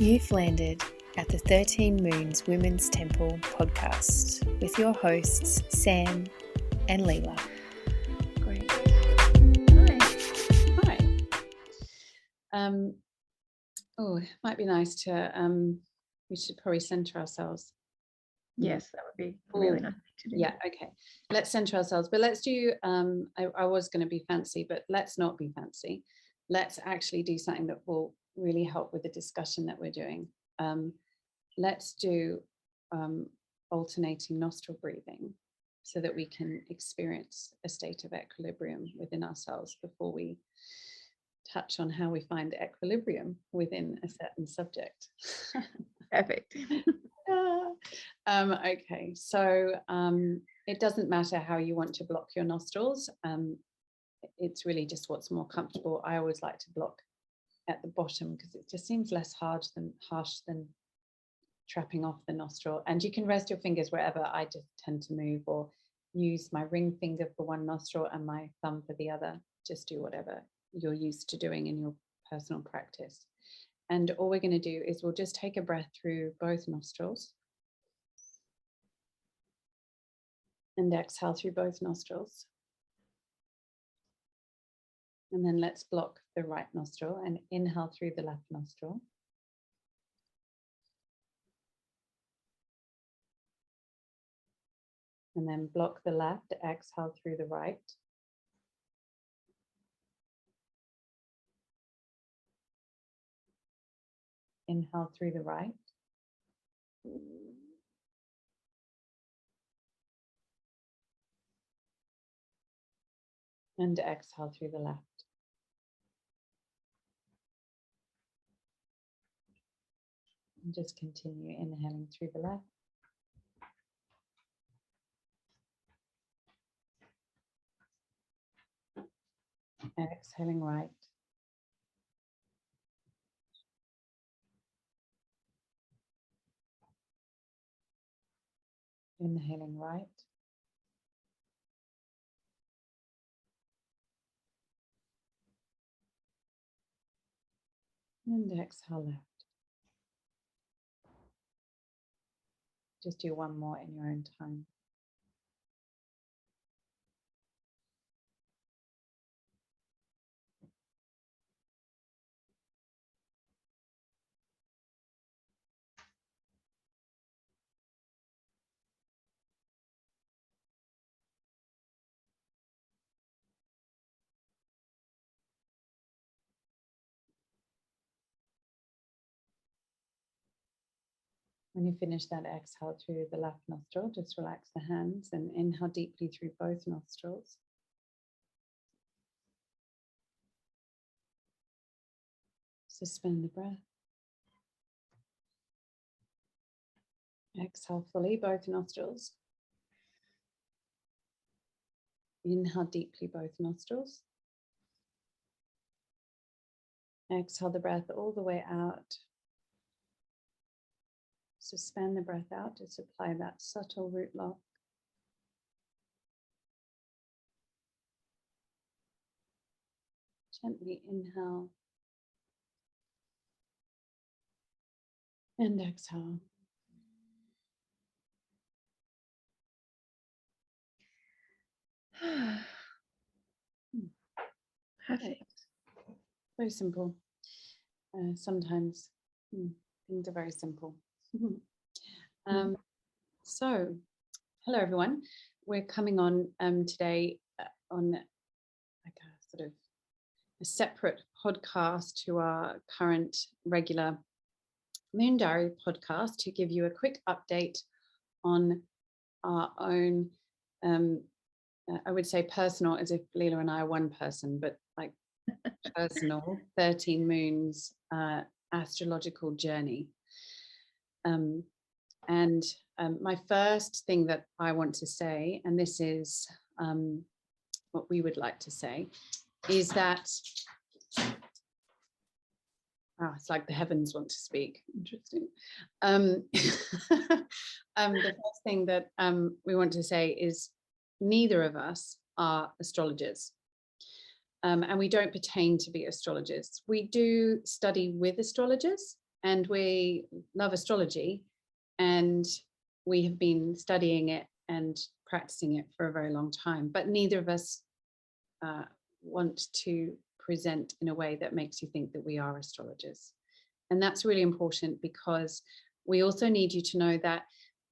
You've landed at the 13 Moons Women's Temple podcast with your hosts, Sam and Leela. Great. Hi. Oh, it might be nice to, we should probably center ourselves. Yes, that would be really nice to do. Yeah, okay. Let's center ourselves, but let's do, I was going to be fancy, but let's not be fancy. Let's actually do something that will really help with the discussion that we're doing. Let's do alternating nostril breathing so that we can experience a state of equilibrium within ourselves before we touch on how we find equilibrium within a certain subject. Perfect. Okay, so it doesn't matter how you want to block your nostrils. It's really just what's more comfortable. I always like to block at the bottom because it just seems less harsh than trapping off the nostril. And you can rest your fingers wherever. I just tend to move or use my ring finger for one nostril and my thumb for the other. Just do whatever you're used to doing in your personal practice. And all we're going to do is we'll just take a breath through both nostrils and exhale through both nostrils. And then let's block the right nostril and inhale through the left nostril. And then block the left, exhale through the right. Inhale through the right. And exhale through the left. And just continue inhaling through the left. And exhaling right. Inhaling right. And exhale left. Just do one more in your own time. When you finish that exhale through the left nostril, just relax the hands and inhale deeply through both nostrils. Suspend the breath. Exhale fully, both nostrils. Inhale deeply, both nostrils. Exhale the breath all the way out. Suspend the breath out to supply that subtle root lock. Gently inhale and exhale. Perfect. Very simple. Sometimes things are very simple. So, hello everyone. We're coming on today on like a sort of a separate podcast to our current regular Moon Diary podcast to give you a quick update on our own, I would say personal, as if Leela and I are one person, but like personal 13 moons astrological journey. And my first thing that I want to say, and this is what we would like to say, is that it's like the heavens want to speak. Interesting. The first thing that we want to say is neither of us are astrologers. And we don't pertain to be astrologers. We do study with astrologers, and we love astrology, and we have been studying it and practicing it for a very long time, but neither of us want to present in a way that makes you think that we are astrologers. And that's really important, because we also need you to know that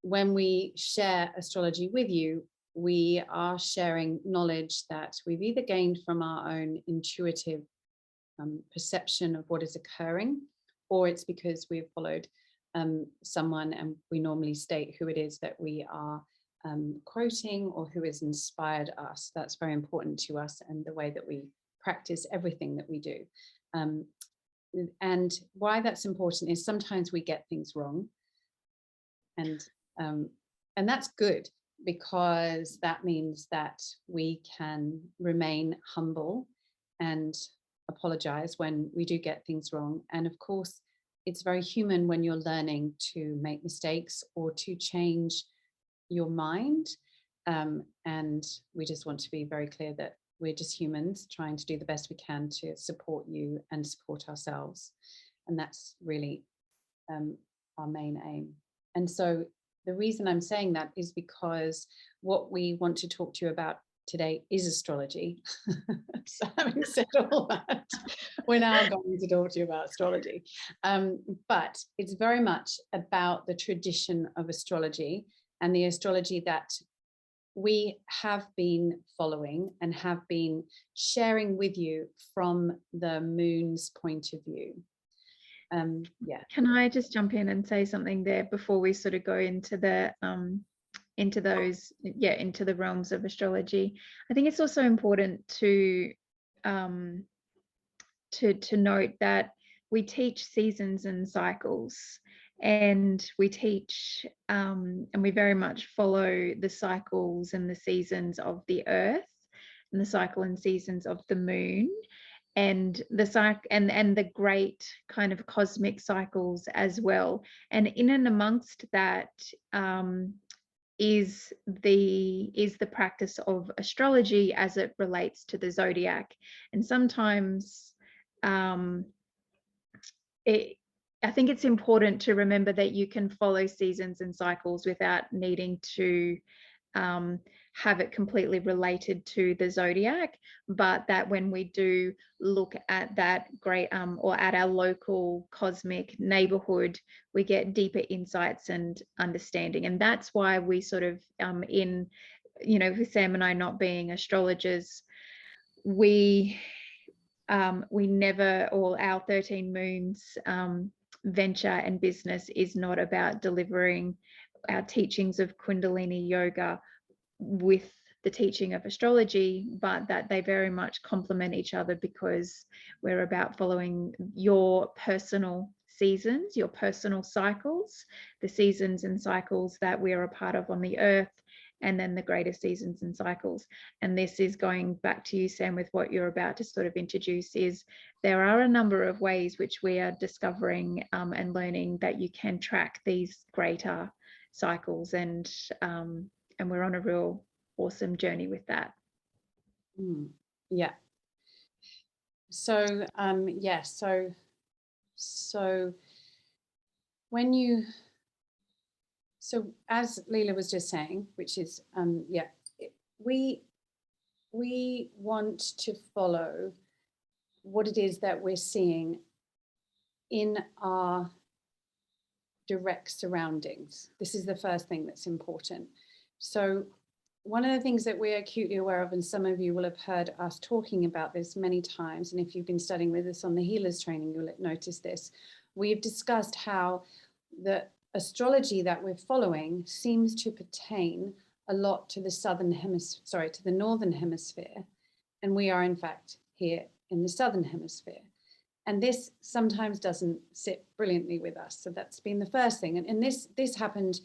when we share astrology with you, we are sharing knowledge that we've either gained from our own intuitive perception of what is occurring, or it's because we've followed someone, and we normally state who it is that we are quoting, or who has inspired us. That's very important to us, and the way that we practice everything that we do. And why that's important is sometimes we get things wrong, and that's good, because that means that we can remain humble and apologize when we do get things wrong. And of course, it's very human when you're learning to make mistakes or to change your mind. And we just want to be very clear that we're just humans trying to do the best we can to support you and support ourselves. And that's really our main aim. And so the reason I'm saying that is because what we want to talk to you about today is astrology. So having said all that, we're now going to talk to you about astrology. But it's very much about the tradition of astrology, and the astrology that we have been following and have been sharing with you from the moon's point of view. Yeah. Can I just jump in and say something there before we sort of go into the into the realms of astrology? I think it's also important to note that we teach seasons and cycles, and we teach and we very much follow the cycles and the seasons of the earth, and the cycle and seasons of the moon, and the and the great kind of cosmic cycles as well. And in and amongst that is the practice of astrology as it relates to the zodiac. And sometimes I think it's important to remember that you can follow seasons and cycles without needing to have it completely related to the zodiac, but that when we do look at that great or at our local cosmic neighborhood, we get deeper insights and understanding. And that's why we sort of with Sam and I not being astrologers, we never, all our 13 moons venture and business is not about delivering our teachings of Kundalini yoga with the teaching of astrology, but that they very much complement each other, because we're about following your personal seasons, your personal cycles, the seasons and cycles that we are a part of on the earth, and then the greater seasons and cycles. And this is going back to you, Sam, with what you're about to sort of introduce, is there are a number of ways which we are discovering and learning that you can track these greater cycles, and we're on a real awesome journey with that. Yeah. So so when you, so as Leela was just saying, which is we want to follow what it is that we're seeing in our direct surroundings. This is the first thing that's important. So one of the things that we're acutely aware of, and some of you will have heard us talking about this many times, and if you've been studying with us on the Healers Training, you'll notice this. We've discussed how the astrology that we're following seems to pertain a lot to the northern hemisphere, and we are in fact here in the southern hemisphere. And this sometimes doesn't sit brilliantly with us. So that's been the first thing. And this happened,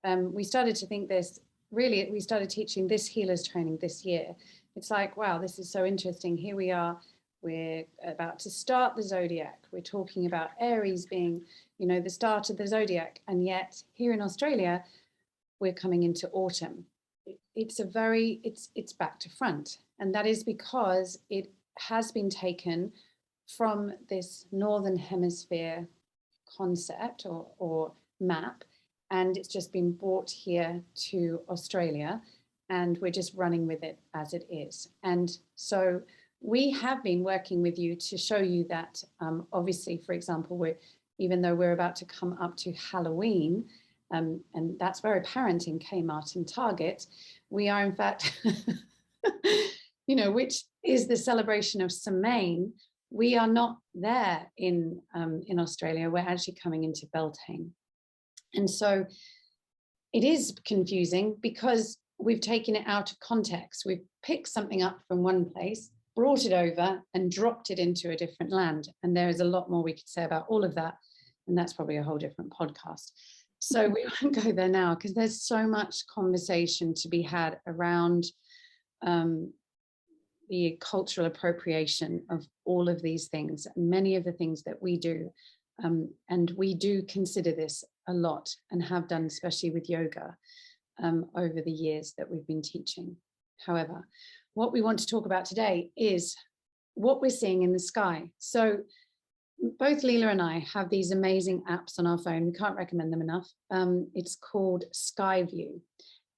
we started to think this, really, we started teaching this Healers Training this year. It's like, wow, this is so interesting. Here we are, we're about to start the zodiac. We're talking about Aries being, the start of the zodiac. And yet here in Australia, we're coming into autumn. It's back to front. And that is because it has been taken from this northern hemisphere concept or map, and it's just been brought here to Australia, and we're just running with it as it is. And so we have been working with you to show you that obviously, for example, even though we're about to come up to Halloween, and that's very apparent in Kmart and Target, we are in fact, which is the celebration of Samhain. We are not there in Australia. We're actually coming into Beltane. And so it is confusing because we've taken it out of context. We've picked something up from one place, brought it over and dropped it into a different land. And there is a lot more we could say about all of that. And that's probably a whole different podcast. So we won't go there now because there's so much conversation to be had around the cultural appropriation of all of these things, many of the things that we do. And we do consider this a lot and have done, especially with yoga over the years that we've been teaching. However, what we want to talk about today is what we're seeing in the sky. So both Leela and I have these amazing apps on our phone. We can't recommend them enough. It's called Sky View.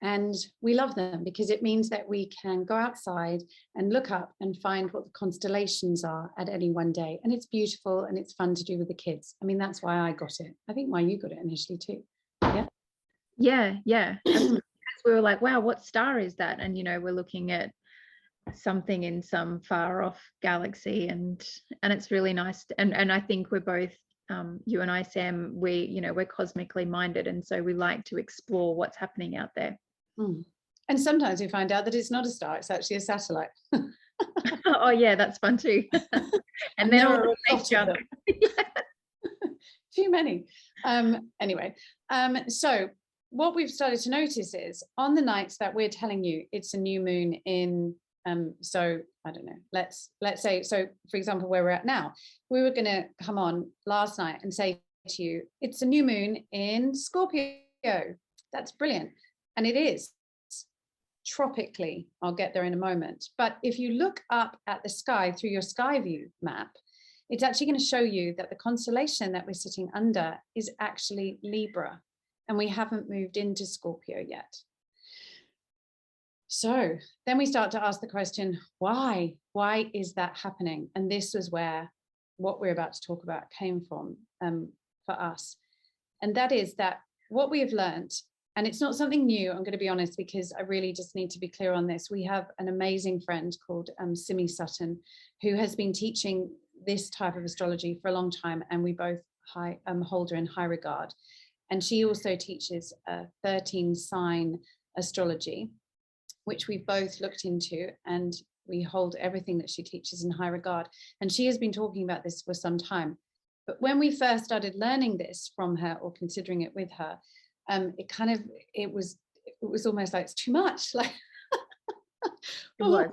And we love them because it means that we can go outside and look up and find what the constellations are at any one day. And it's beautiful and it's fun to do with the kids. I mean, that's why I got it. I think why you got it initially too. Yeah. Yeah. Because we were like, wow, what star is that? And, we're looking at something in some far off galaxy, and it's really nice. And I think we're both, you and I, Sam, we're cosmically minded. And so we like to explore what's happening out there. And sometimes we find out that it's not a star, it's actually a satellite. Oh yeah, that's fun too. And then all the fake junk. Too many. Anyway, so what we've started to notice is on the nights that we're telling you it's a new moon in so I don't know, let's say, so for example, where we're at now, we were going to come on last night and say to you, it's a new moon in Scorpio. That's brilliant. And it is tropically. I'll get there in a moment. But if you look up at the sky through your Sky View map, it's actually going to show you that the constellation that we're sitting under is actually Libra, and we haven't moved into Scorpio yet. So then we start to ask the question, why? Why is that happening? And this was where what we're about to talk about came from for us. And that is that what we have learned, and it's not something new, I'm going to be honest, because I really just need to be clear on this. We have an amazing friend called Simi Sutton, who has been teaching this type of astrology for a long time, and we both hold her in high regard. And she also teaches 13 sign astrology, which we've both looked into, and we hold everything that she teaches in high regard. And she has been talking about this for some time. But when we first started learning this from her, or considering it with her, it was almost like it's too much. Like it was.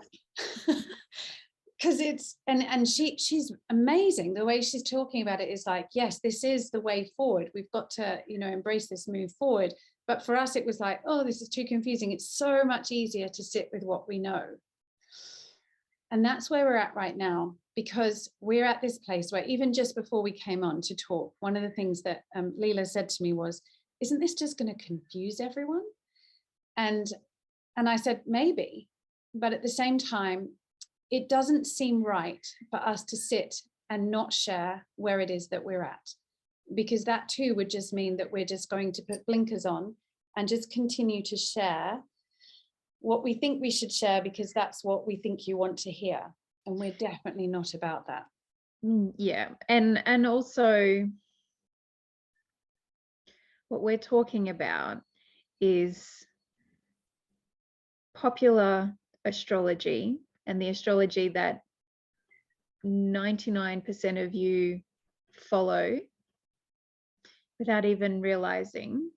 Because it's and she's amazing. The way she's talking about it is like, yes, this is the way forward. We've got to, embrace this, move forward. But for us, it was like, oh, this is too confusing. It's so much easier to sit with what we know. And that's where we're at right now, because we're at this place where even just before we came on to talk, one of the things that Leela said to me was, isn't this just going to confuse everyone? And I said, maybe, but at the same time, it doesn't seem right for us to sit and not share where it is that we're at, because that too would just mean that we're just going to put blinkers on and just continue to share what we think we should share because that's what we think you want to hear. And we're definitely not about that. Yeah. And also what we're talking about is popular astrology, and the astrology that 99% of you follow without even realizing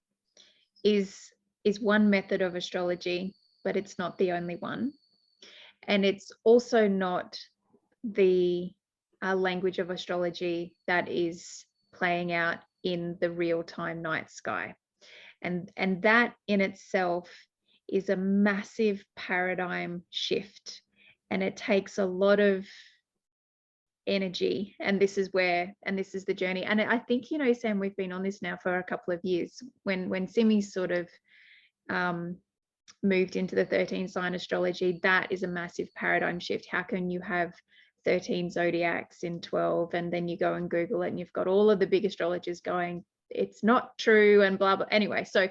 is one method of astrology, but it's not the only one. And it's also not the language of astrology that is playing out in the real-time night sky. And that in itself is a massive paradigm shift. And it takes a lot of energy, and this is the journey. And I think, you know, Sam, we've been on this now for a couple of years. When Simi sort of moved into the 13 sign astrology, that is a massive paradigm shift. How can you have 13 zodiacs in 12, and then you go and Google it and you've got all of the big astrologers going, it's not true, and blah blah. Anyway, so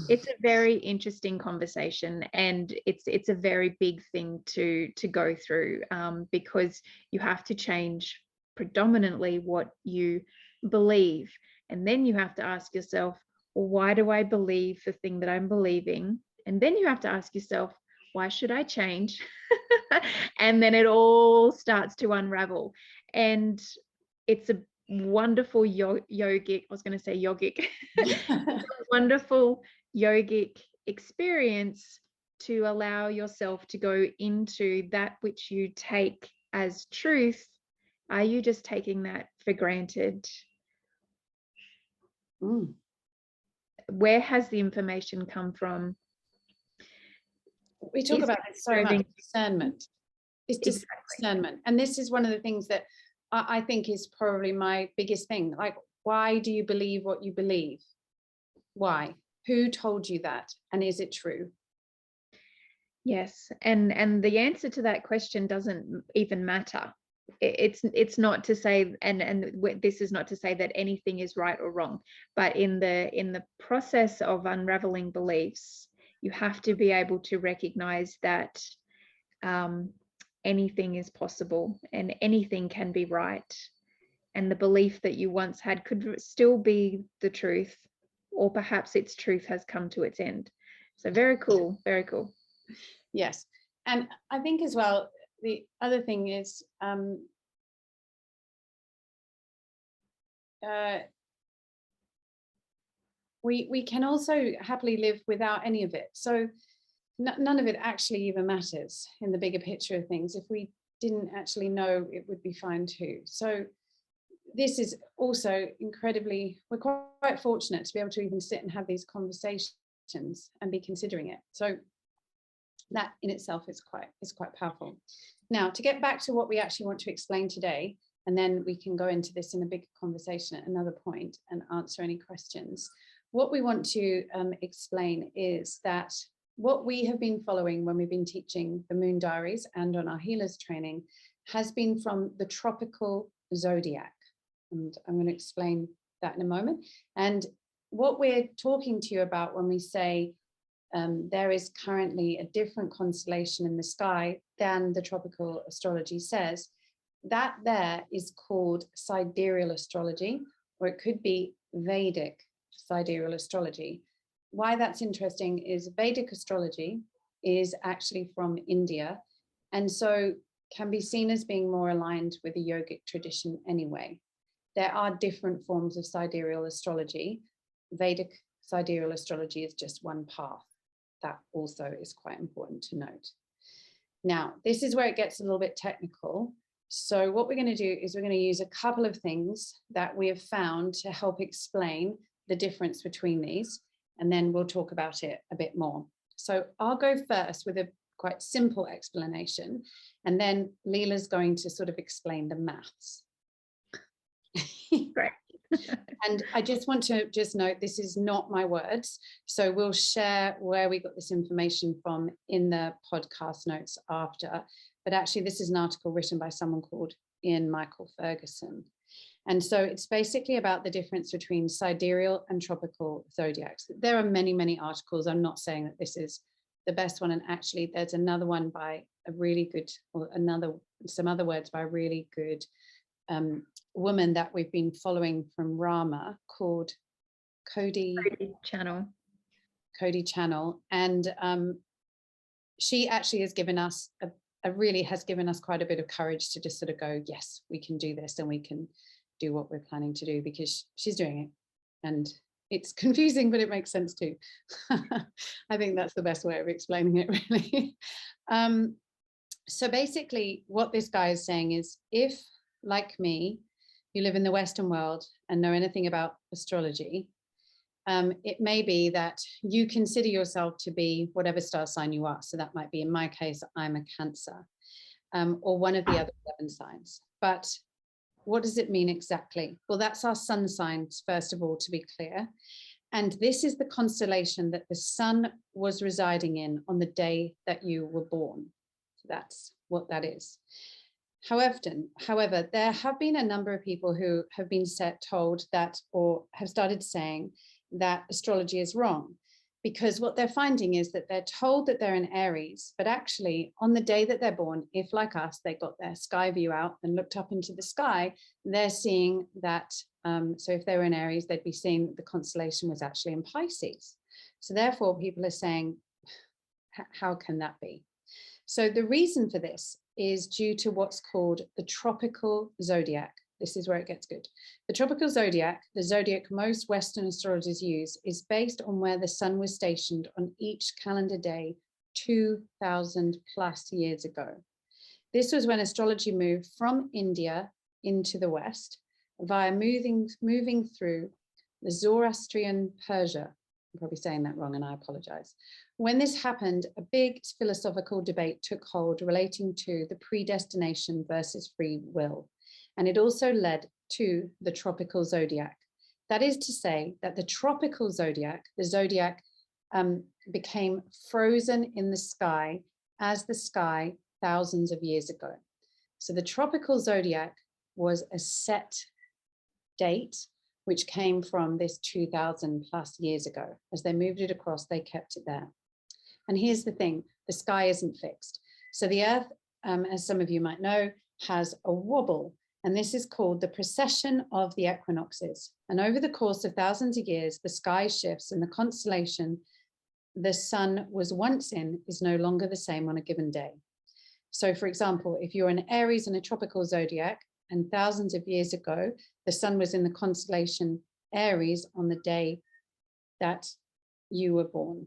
it's a very interesting conversation, and it's a very big thing to go through, because you have to change predominantly what you believe, and then you have to ask yourself, well, why do I believe the thing that I'm believing? And then you have to ask yourself, why should I change? And then it all starts to unravel, and it's a wonderful yogic, I was going to say yogic, wonderful yogic experience to allow yourself to go into that which you take as truth. Are you just taking that for granted? Where has the information come from? We talk about this so much, discernment. It's just discernment. And this is one of the things that I think is probably my biggest thing. Like, why do you believe what you believe? Why? Who told you that? And is it true? Yes. And the answer to that question doesn't even matter. It's not to say, and this is not to say that anything is right or wrong, but in the process of unraveling beliefs, you have to be able to recognize that anything is possible and anything can be right, and the belief that you once had could still be the truth, or perhaps its truth has come to its end. So very cool, very cool. Yes. And I think as well, the other thing is we can also happily live without any of it. So none of it actually even matters in the bigger picture of things. If we didn't actually know, it would be fine too. So this is also incredibly, we're quite fortunate to be able to even sit and have these conversations and be considering it. So that in itself is quite powerful. Now, to get back to what we actually want to explain today, and then we can go into this in a big conversation at another point and answer any questions. What we want to explain is that what we have been following when we've been teaching the moon diaries and on our healers training has been from the tropical zodiac. And I'm going to explain that in a moment. And what we're talking to you about when we say there is currently a different constellation in the sky than the tropical astrology says, that there is called Sidereal Astrology, or it could be Vedic Sidereal Astrology. Why that's interesting is Vedic astrology is actually from India, and so can be seen as being more aligned with the yogic tradition anyway. There are different forms of sidereal astrology. Vedic sidereal astrology is just one path. That also is quite important to note. Now, this is where it gets a little bit technical. So what we're going to do is we're going to use a couple of things that we have found to help explain the difference between these, and then we'll talk about it a bit more. So I'll go first with a quite simple explanation, and then Leela's going to sort of explain the maths. Great. And I just want to note, this is not my words. So we'll share where we got this information from in the podcast notes after. But actually, this is an article written by someone called Ian Michael Ferguson. And so it's basically about the difference between sidereal and tropical zodiacs. There are many, many articles. I'm not saying that this is the best one. And actually, there's another one by a really good, or some other words by a really good woman that we've been following from Rama called Cody Channel. And she actually has given us has given us quite a bit of courage to just sort of go, yes, we can do this and we can do what we're planning to do, because she's doing it. And it's confusing, but it makes sense too. I think that's the best way of explaining it, really. So basically what this guy is saying is, if, like me, you live in the Western world and know anything about astrology, it may be that you consider yourself to be whatever star sign you are. So that might be, in my case, I'm a Cancer. or one of the other 11 signs. But what does it mean exactly? Well, that's our sun signs, first of all, to be clear. And this is the constellation that the sun was residing in on the day that you were born. So that's what that is. However, there have been a number of people who have been told that, or have started saying that astrology is wrong, because what they're finding is that they're told that they're in Aries, but actually on the day that they're born, if like us, they got their sky view out and looked up into the sky, they're seeing that, so if they were in Aries, they'd be seeing that the constellation was actually in Pisces. So therefore people are saying, how can that be? So the reason for this is due to what's called the tropical zodiac. This is where it gets good. The tropical zodiac, the zodiac most Western astrologers use, is based on where the sun was stationed on each calendar day 2,000 plus years ago. This was when astrology moved from India into the West via moving through the Zoroastrian Persia. I'm probably saying that wrong and I apologize. When this happened, a big philosophical debate took hold relating to the predestination versus free will. And it also led to the tropical zodiac. That is to say that the tropical zodiac, the zodiac became frozen in the sky as the sky thousands of years ago. So the tropical zodiac was a set date which came from this 2,000 plus years ago. As they moved it across, they kept it there. And here's the thing, the sky isn't fixed. So the Earth, as some of you might know, has a wobble, and this is called the precession of the equinoxes. And over the course of thousands of years, the sky shifts and the constellation the sun was once in is no longer the same on a given day. So for example, if you're an Aries in a tropical zodiac, and thousands of years ago, the sun was in the constellation Aries on the day that you were born.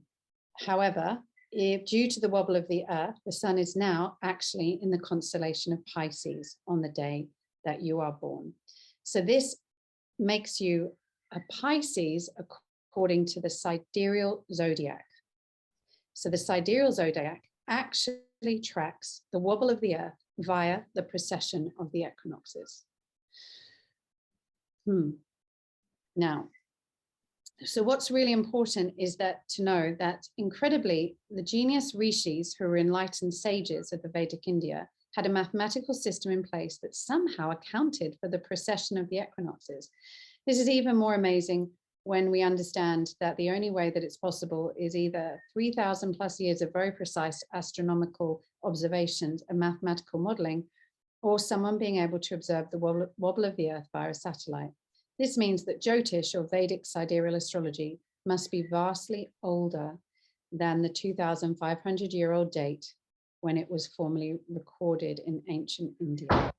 However, due to the wobble of the Earth, the sun is now actually in the constellation of Pisces on the day that you are born. So this makes you a Pisces according to the sidereal zodiac. So the sidereal zodiac actually tracks the wobble of the Earth via the precession of the equinoxes. Now, so what's really important is that to know that incredibly, the genius rishis, who were enlightened sages of the Vedic India, had a mathematical system in place that somehow accounted for the precession of the equinoxes. This is even more amazing when we understand that the only way that it's possible is either 3,000 plus years of very precise astronomical observations and mathematical modeling, or someone being able to observe the wobble of the Earth via a satellite. This means that Jyotish, or Vedic sidereal astrology, must be vastly older than the 2,500-year-old date when it was formally recorded in ancient India.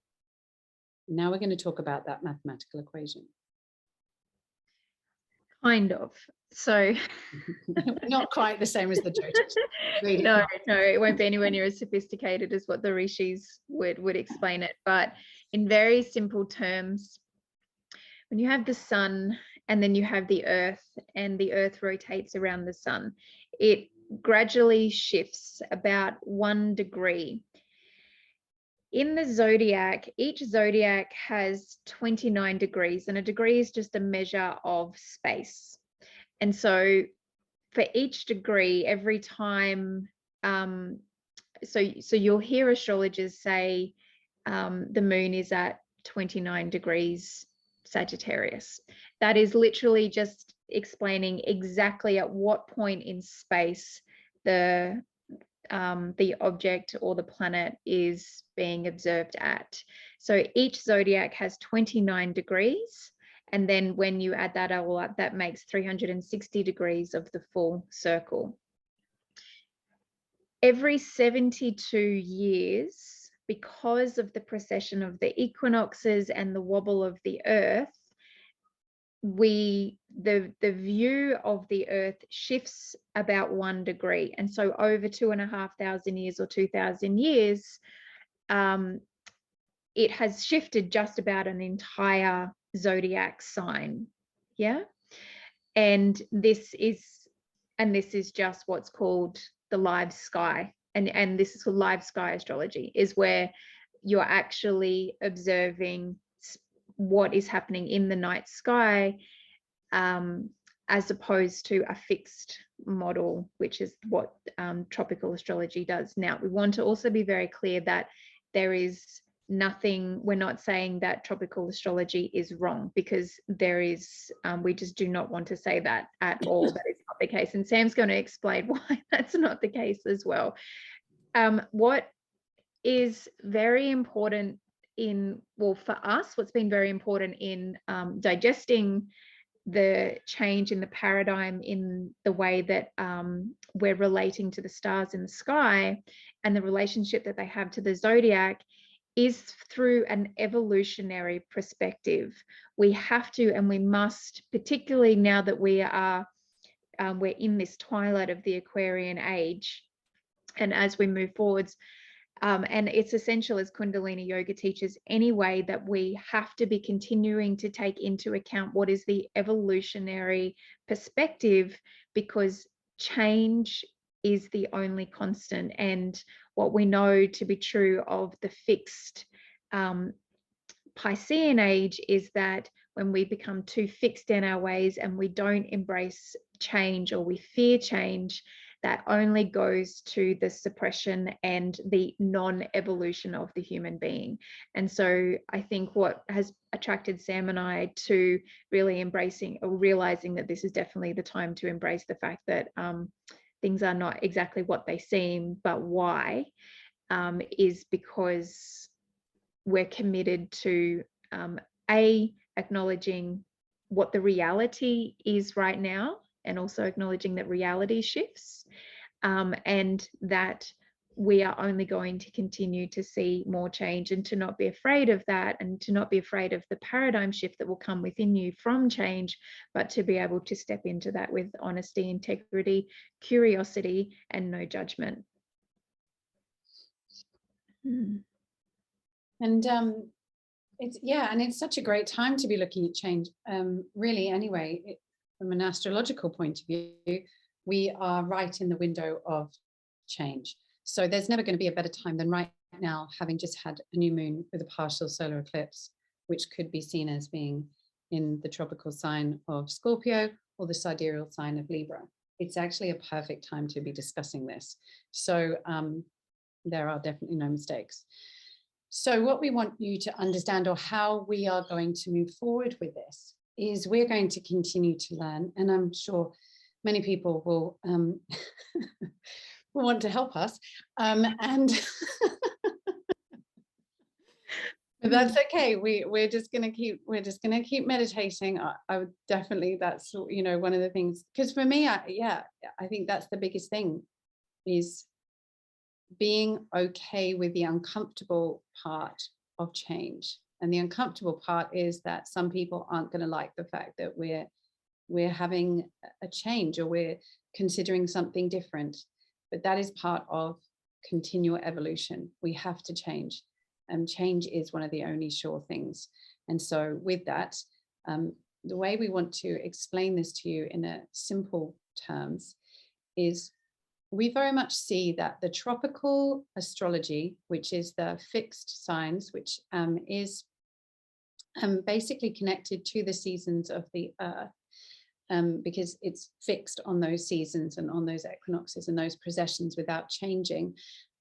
Now we're going to talk about that mathematical equation. Kind of. So not quite the same as the Jyotish. No, it won't be anywhere near as sophisticated as what the rishis would explain it. But in very simple terms, when you have the sun and then you have the Earth, and the Earth rotates around the sun, it gradually shifts about 1 degree. In the zodiac, each zodiac has 29 degrees, and a degree is just a measure of space. And so for each degree, every time, so you'll hear astrologers say the moon is at 29 degrees Sagittarius. That is literally just explaining exactly at what point in space the object or the planet is being observed at. So each zodiac has 29 degrees. And then when you add that all up, that makes 360 degrees of the full circle. Every 72 years, because of the precession of the equinoxes and the wobble of the Earth, the view of the Earth shifts about 1 degree. And so over 2,500 years or 2,000 years, it has shifted just about an entire zodiac sign. Yeah. And this is just what's called the live sky. and this is for live sky astrology, is where you're actually observing what is happening in the night sky, as opposed to a fixed model, which is what tropical astrology does. Now, we want to also be very clear that there is nothing, we're not saying that tropical astrology is wrong, because there is, we just do not want to say that at all. That is not the case. And Sam's going to explain why that's not the case as well. What is very important for us, what's been very important in digesting the change in the paradigm in the way that we're relating to the stars in the sky and the relationship that they have to the zodiac, is through an evolutionary perspective. We have to, and we must, particularly now that we're in this twilight of the Aquarian age, and as we move forwards, and it's essential as Kundalini yoga teachers anyway, that we have to be continuing to take into account what is the evolutionary perspective, because change is the only constant. And what we know to be true of the fixed Piscean age is that when we become too fixed in our ways and we don't embrace change, or we fear change, that only goes to the suppression and the non-evolution of the human being. And so I think what has attracted Sam and I to really embracing or realizing that this is definitely the time to embrace the fact that things are not exactly what they seem, but why, is because we're committed to acknowledging what the reality is right now, and also acknowledging that reality shifts, and that we are only going to continue to see more change, and to not be afraid of that, and to not be afraid of the paradigm shift that will come within you from change, but to be able to step into that with honesty, integrity, curiosity, and no judgment. And it's such a great time to be looking at change, really. Anyway, from an astrological point of view, we are right in the window of change. So there's never going to be a better time than right now, having just had a new moon with a partial solar eclipse, which could be seen as being in the tropical sign of Scorpio or the sidereal sign of Libra. It's actually a perfect time to be discussing this. So there are definitely no mistakes. So what we want you to understand, or how we are going to move forward with this, is we're going to continue to learn, and I'm sure many people will will want to help us, and but that's okay. We're just going to keep meditating. I would definitely, that's, you know, one of the things, because for me, I think that's the biggest thing, is being okay with the uncomfortable part of change. And the uncomfortable part is that some people aren't going to like the fact that we're having a change, or we're considering something different. But that is part of continual evolution. We have to change, and change is one of the only sure things. And so with that, the way we want to explain this to you in a simple terms is, we very much see that the tropical astrology, which is the fixed signs, which is basically connected to the seasons of the earth, because it's fixed on those seasons and on those equinoxes and those precessions without changing.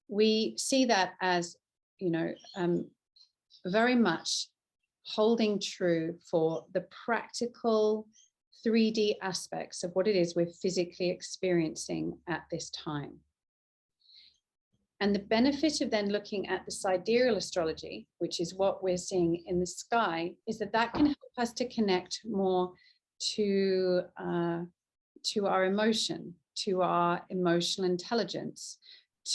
We see that as, you know, very much holding true for the practical 3D aspects of what it is we're physically experiencing at this time. And the benefit of then looking at the sidereal astrology, which is what we're seeing in the sky, is that that can help us to connect more to our emotion, to our emotional intelligence,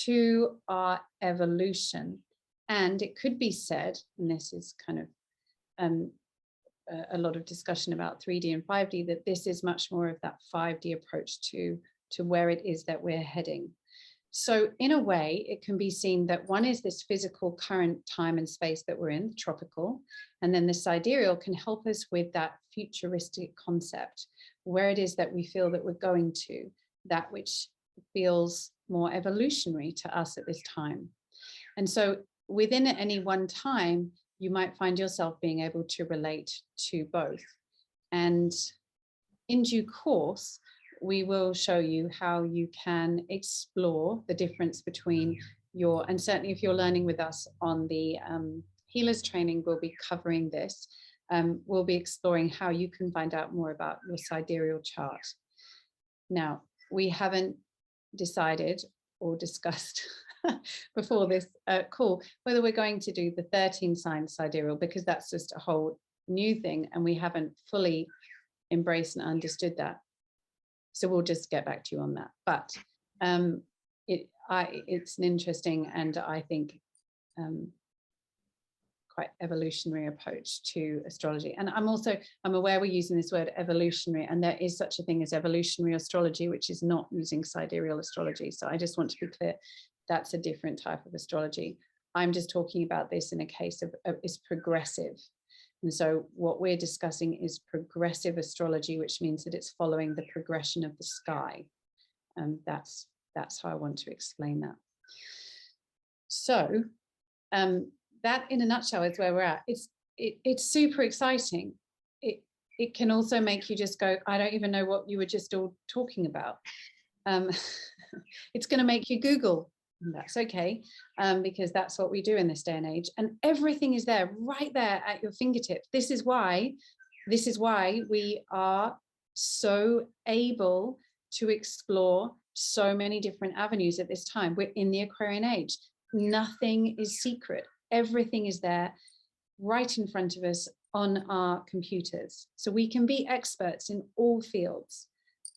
to our evolution. And it could be said, and this is kind of a lot of discussion about 3D and 5D, that this is much more of that 5D approach to where it is that we're heading. So in a way, it can be seen that one is this physical current time and space that we're in, tropical, and then the sidereal can help us with that futuristic concept, where it is that we feel that we're going to, that which feels more evolutionary to us at this time. And so within any one time, you might find yourself being able to relate to both. And in due course, we will show you how you can explore the difference between your, and certainly if you're learning with us on the healers training, we'll be covering this. We'll be exploring how you can find out more about your sidereal chart. Now, we haven't decided or discussed before this call whether we're going to do the 13 signs sidereal, because that's just a whole new thing and we haven't fully embraced and understood that. So we'll just get back to you on that. But it's an interesting and I think quite evolutionary approach to astrology. And I'm aware we're using this word evolutionary, and there is such a thing as evolutionary astrology, which is not using sidereal astrology. So I just want to be clear, that's a different type of astrology. I'm just talking about this in a case of is progressive. And so what we're discussing is progressive astrology, which means that it's following the progression of the sky. And that's how I want to explain that. So that in a nutshell is where we're at. It's super exciting. It can also make you just go, I don't even know what you were just all talking about. It's going to make you Google. And that's okay, because that's what we do in this day and age. And everything is there, right there at your fingertips. This is why we are so able to explore so many different avenues at this time. We're in the Aquarian age. Nothing is secret. Everything is there right in front of us on our computers. So we can be experts in all fields.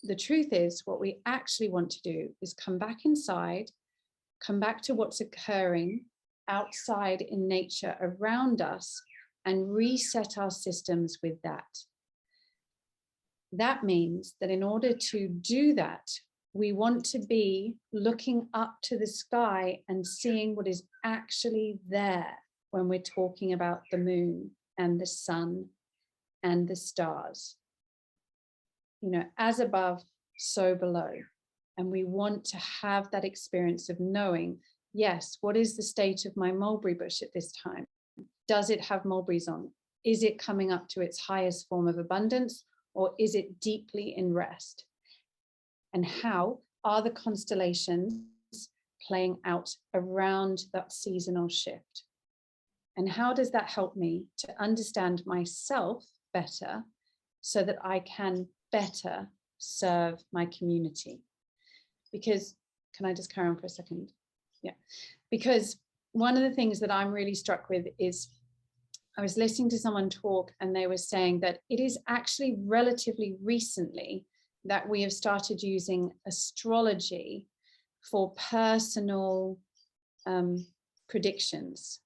The truth is, what we actually want to do is come back inside, come back to what's occurring outside in nature around us and reset our systems with that. That means that in order to do that, we want to be looking up to the sky and seeing what is actually there when we're talking about the moon and the sun and the stars. You know, as above, so below. And we want to have that experience of knowing, yes, what is the state of my mulberry bush at this time? Does it have mulberries on? Is it coming up to its highest form of abundance, or is it deeply in rest? And how are the constellations playing out around that seasonal shift? And how does that help me to understand myself better so that I can better serve my community? Because, can I just carry on for a second? Yeah, because one of the things that I'm really struck with is I was listening to someone talk and they were saying that it is actually relatively recently that we have started using astrology for personal predictions.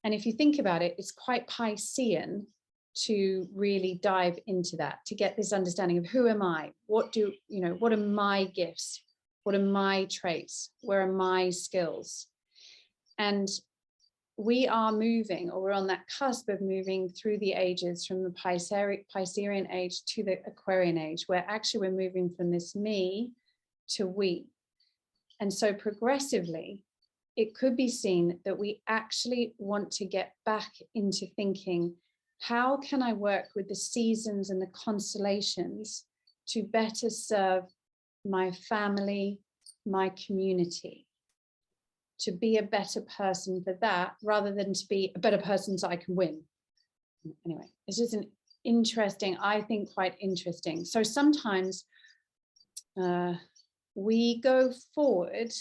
And if you think about it, it's quite Piscean to really dive into that, to get this understanding of who am I? What are my gifts? What are my traits? Where are my skills? And we are moving, or we're on that cusp of moving through the ages from the Piscean age to the Aquarian age, where actually we're moving from this me to we. And so progressively, it could be seen that we actually want to get back into thinking, how can I work with the seasons and the constellations to better serve my family, my community? To be a better person for that, rather than to be a better person so I can win. Anyway, it's just an interesting, I think quite interesting. So sometimes we go forward,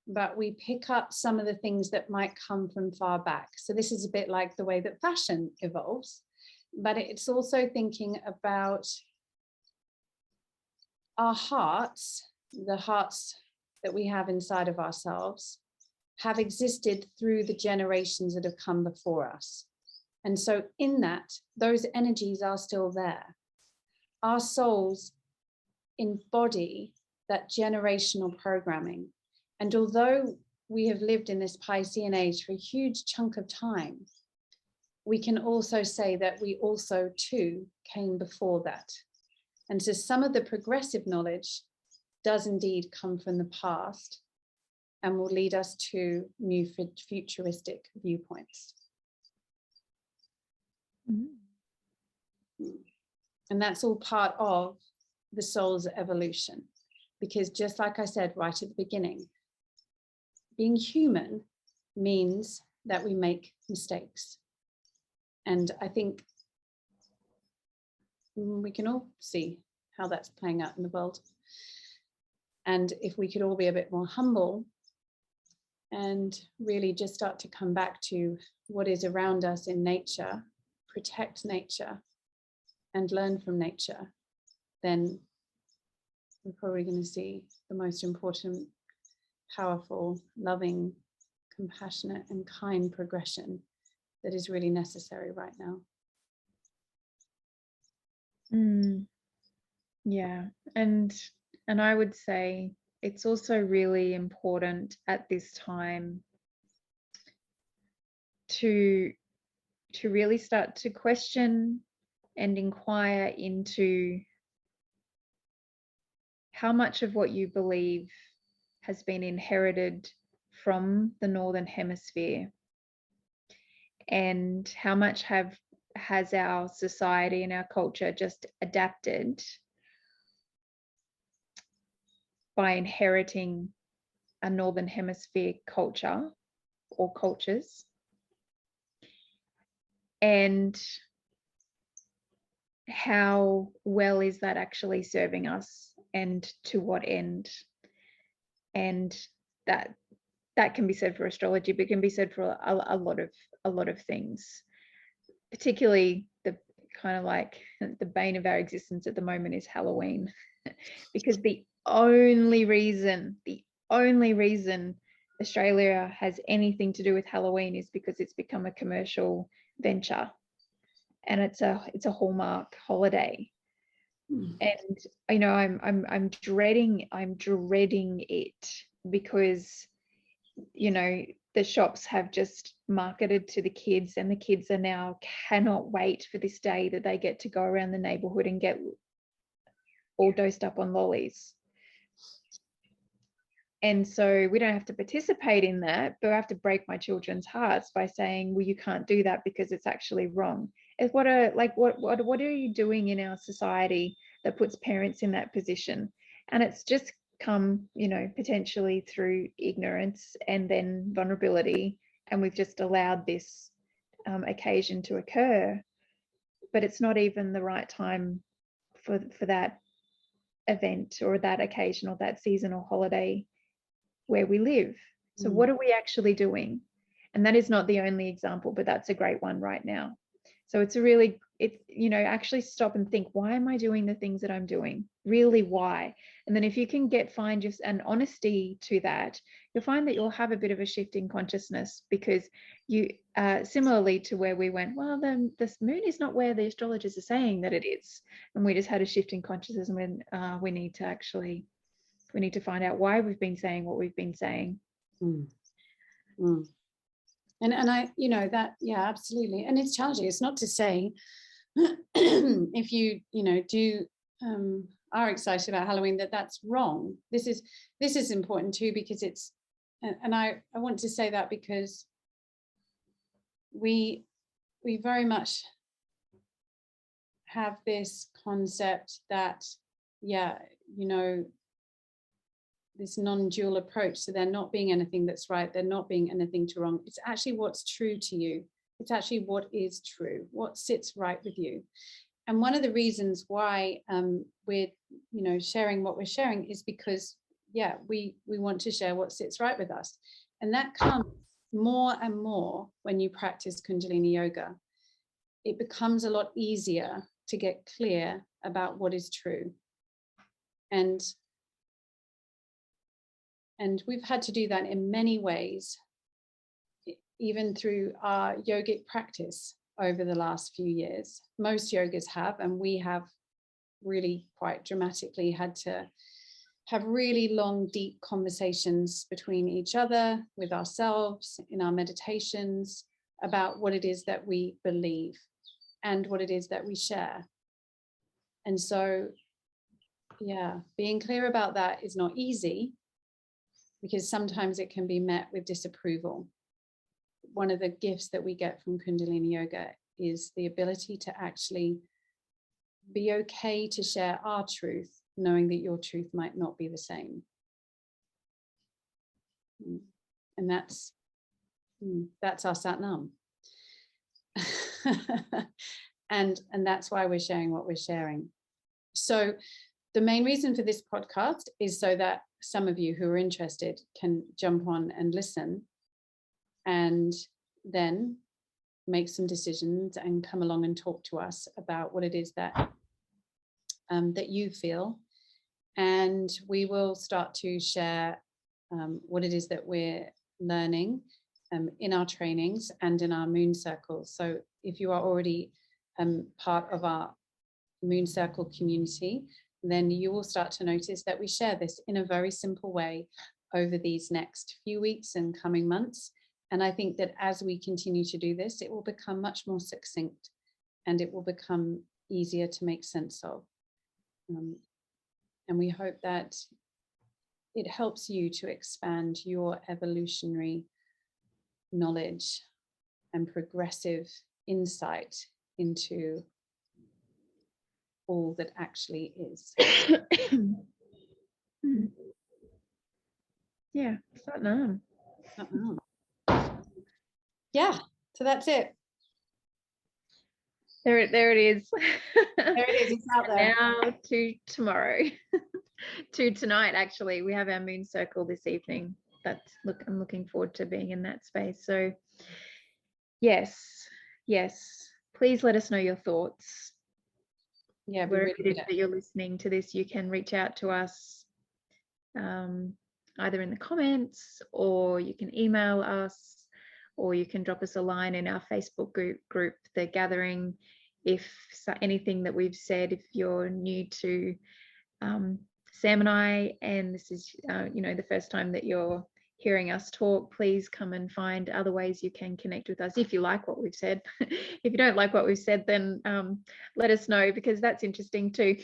but we pick up some of the things that might come from far back. So this is a bit like the way that fashion evolves, but it's also thinking about our hearts, the hearts that we have inside of ourselves, have existed through the generations that have come before us. And so in that, those energies are still there. Our souls embody that generational programming. And although we have lived in this Piscean age for a huge chunk of time, we can also say that we also too came before that. And so some of the progressive knowledge does indeed come from the past and will lead us to new futuristic viewpoints. And that's all part of the soul's evolution, because just like I said right at the beginning, being human means that we make mistakes. And I think we can all see how that's playing out in the world. And if we could all be a bit more humble and really just start to come back to what is around us in nature, protect nature and learn from nature, then we're probably going to see the most important, powerful, loving, compassionate and kind progression that is really necessary right now. Yeah, and I would say it's also really important at this time to really start to question and inquire into how much of what you believe has been inherited from the Northern Hemisphere, and how much has our society and our culture just adapted by inheriting a Northern Hemisphere culture or cultures, and how well is that actually serving us and to what end. And that can be said for astrology, but can be said for a lot of things, particularly the kind of like the bane of our existence at the moment is Halloween. Because the only reason Australia has anything to do with Halloween is because it's become a commercial venture, and it's a Hallmark holiday. And you know, I'm dreading it, because you know, the shops have just marketed to the kids, and the kids are now cannot wait for this day that they get to go around the neighborhood and get all dosed up on lollies. And so we don't have to participate in that, but I have to break my children's hearts by saying, well, you can't do that because it's actually wrong. It's what are you doing in our society that puts parents in that position? And it's just come, you know, potentially through ignorance and then vulnerability, and we've just allowed this occasion to occur. But it's not even the right time for that event or that occasion or that seasonal holiday where we live. So what are we actually doing? And that is not the only example, but that's a great one right now. So it's you know, actually stop and think, why am I doing the things that I'm doing? Really, why? And then if you can find just an honesty to that, you'll find that you'll have a bit of a shift in consciousness, because you similarly to where we went, well, this moon is not where the astrologers are saying that it is. And we just had a shift in consciousness, and we need to find out why we've been saying what we've been saying. And I, you know, that, yeah, absolutely. And it's challenging. It's not to say if you know, are excited about Halloween, that's wrong. This is important too, because it's, and I want to say that because we very much have this concept that, yeah, you know, this non-dual approach. So there not being anything that's right, there not being anything to wrong. It's actually what's true to you. It's actually what is true, what sits right with you. And one of the reasons why we're, you know, sharing what we're sharing is because, yeah, we want to share what sits right with us. And that comes more and more when you practice Kundalini yoga. It becomes a lot easier to get clear about what is true. And we've had to do that in many ways, even through our yogic practice over the last few years. Most yogas have, and we have really quite dramatically had to have really long, deep conversations between each other, with ourselves, in our meditations, about what it is that we believe and what it is that we share. And so being clear about that is not easy, because sometimes it can be met with disapproval. One of the gifts that we get from Kundalini Yoga is the ability to actually be okay to share our truth, knowing that your truth might not be the same. And that's our Satnam. and that's why we're sharing what we're sharing. So the main reason for this podcast is so that some of you who are interested can jump on and listen, and then make some decisions and come along and talk to us about what it is that that you feel. And we will start to share what it is that we're learning in our trainings and in our moon circles. So if you are already part of our moon circle community, then you will start to notice that we share this in a very simple way over these next few weeks and coming months. And I think that as we continue to do this, it will become much more succinct, and it will become easier to make sense of. And we hope that it helps you to expand your evolutionary knowledge and progressive insight into all that actually is. Yeah, Satnam. Yeah, so that's it. There it is. There it is, it's out there. Now to tomorrow. To tonight, actually. We have our moon circle this evening. I'm looking forward to being in that space. So yes, please let us know your thoughts. Yeah, wherever it is that you're listening to this, you can reach out to us either in the comments, or you can email us, or you can drop us a line in our Facebook group, The Gathering. If anything that we've said, if you're new to Sam and I, and this is the first time that you're hearing us talk, please come and find other ways you can connect with us if you like what we've said. If you don't like what we've said, then let us know, because that's interesting too.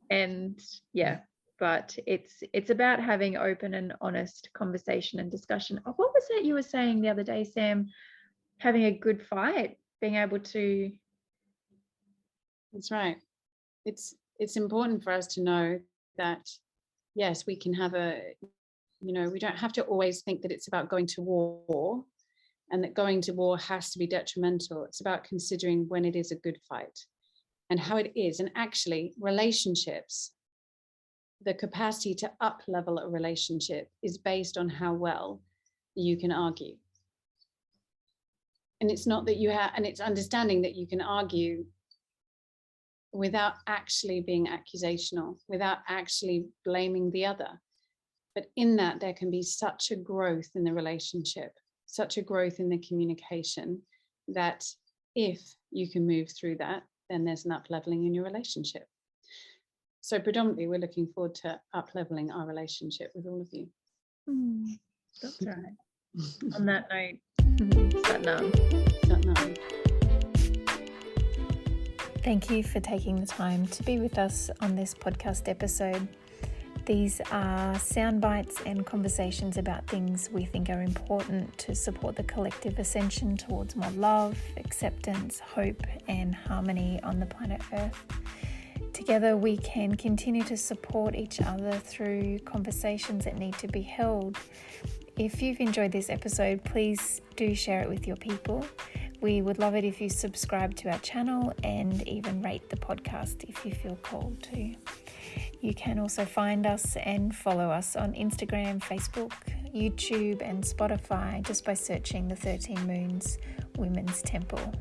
And yeah, but it's about having open and honest conversation and discussion. Oh, what was that you were saying the other day, Sam? Having a good fight, being able to. That's right. It's important for us to know that, yes, we can have we don't have to always think that it's about going to war, and that going to war has to be detrimental. It's about considering when it is a good fight and how it is. And actually, relationships, the capacity to up-level a relationship is based on how well you can argue. And it's not that you have, and it's understanding that you can argue without actually being accusational, without actually blaming the other. But in that, there can be such a growth in the relationship, such a growth in the communication, that if you can move through that, then there's an up-leveling in your relationship. So predominantly, we're looking forward to up-leveling our relationship with all of you. That's right. On that note, Satnam. Thank you for taking the time to be with us on this podcast episode. These are sound bites and conversations about things we think are important to support the collective ascension towards more love, acceptance, hope, and harmony on the planet Earth. Together, we can continue to support each other through conversations that need to be held. If you've enjoyed this episode, please do share it with your people. We would love it if you subscribe to our channel and even rate the podcast if you feel called to. You can also find us and follow us on Instagram, Facebook, YouTube, and Spotify just by searching the 13 Moons Women's Temple.